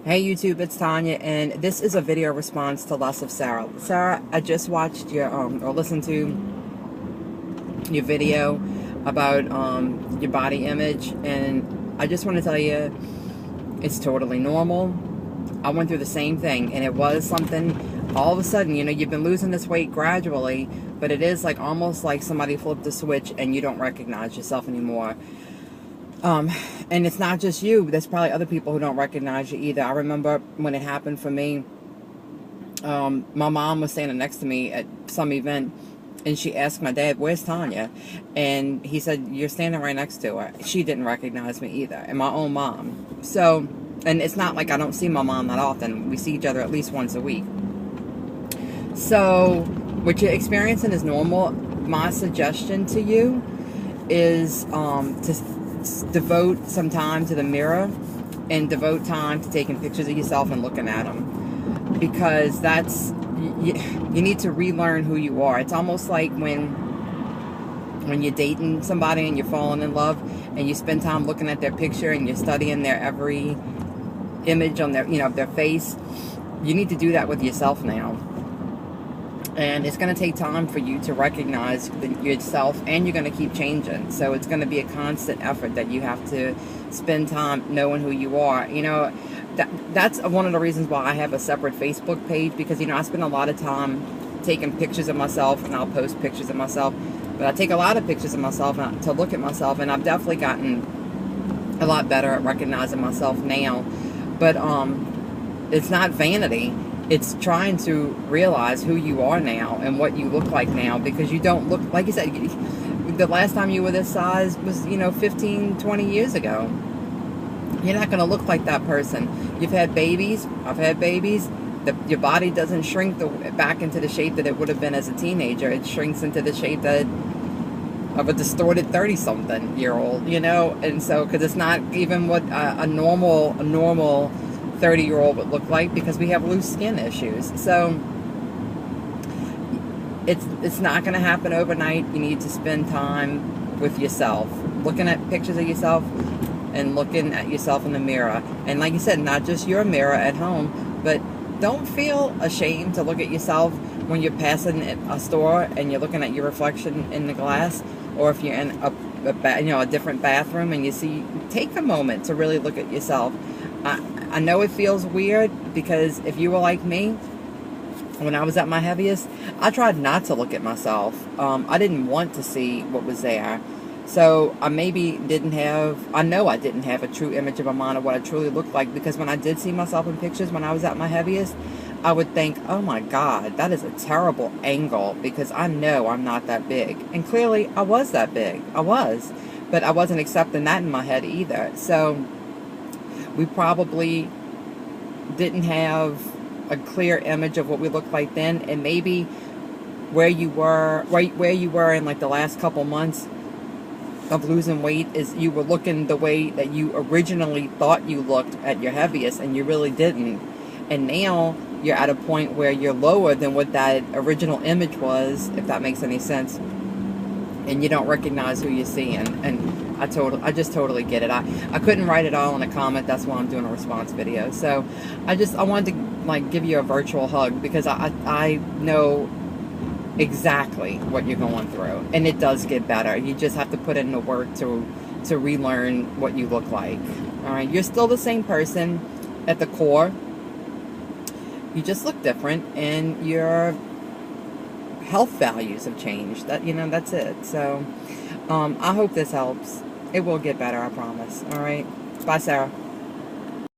Hey YouTube, it's Tanya, and this is a video response to Less of Sarah. Sarah, I just watched your or listened to your video about your body image, and I just want to tell you it's totally normal. I went through the same thing, and it was something. All of a sudden, you know, you've been losing this weight gradually, but it is like almost like somebody flipped a switch and you don't recognize yourself anymore. And it's not just you. There's probably other people who don't recognize you either. I remember when it happened for me, my mom was standing next to me at some event, and she asked my dad, "Where's Tanya?" And he said, "You're standing right next to her." She didn't recognize me either, and my own mom. So, and it's not like I don't see my mom that often. We see each other at least once a week. So, what you're experiencing is normal. My suggestion to you is to devote some time to the mirror and devote time to taking pictures of yourself and looking at them, because that's you need to relearn who you are. It's almost like when you're dating somebody and you're falling in love and you spend time looking at their picture and you're studying their every image on their, their face. You need to do that with yourself now. And it's going to take time for you to recognize yourself, and you're going to keep changing. So it's going to be a constant effort that you have to spend time knowing who you are. That's one of the reasons why I have a separate Facebook page, because, I spend a lot of time taking pictures of myself, and I'll post pictures of myself. But I take a lot of pictures of myself to look at myself, and I've definitely gotten a lot better at recognizing myself now. But it's not vanity. It's trying to realize who you are now and what you look like now, because you don't look, like you said, the last time you were this size was, 15, 20 years ago. You're not going to look like that person. You've had babies. I've had babies. Your body doesn't shrink back into the shape that it would have been as a teenager. It shrinks into the shape of a distorted 30-something-year-old, and so, because it's not even what a normal 30-year-old would look like, because we have loose skin issues. So it's not going to happen overnight. You need to spend time with yourself, looking at pictures of yourself and looking at yourself in the mirror. And like you said, not just your mirror at home, but don't feel ashamed to look at yourself when you're passing a store and you're looking at your reflection in the glass, or if you're in a different bathroom and you see. Take a moment to really look at yourself. I know it feels weird, because if you were like me, when I was at my heaviest, I tried not to look at myself. I didn't want to see what was there. So I know I didn't have a true image of a mind of what I truly looked like, because when I did see myself in pictures when I was at my heaviest, I would think, oh my God, that is a terrible angle, because I know I'm not that big. And clearly I was that big. I was. But I wasn't accepting that in my head either. So we probably didn't have a clear image of what we looked like then, and maybe where you were in like the last couple months of losing weight is you were looking the way that you originally thought you looked at your heaviest, and you really didn't. And now you're at a point where you're lower than what that original image was, if that makes any sense, and you don't recognize who you're seeing. And I just totally get it. I couldn't write it all in a comment. That's why I'm doing a response video. So I wanted to give you a virtual hug, because I know exactly what you're going through, and it does get better. You just have to put in the work to relearn what you look like. All right, you're still the same person at the core. You just look different, and your health values have changed. That's it. So I hope this helps. It will get better, I promise. All right. Bye, Sarah.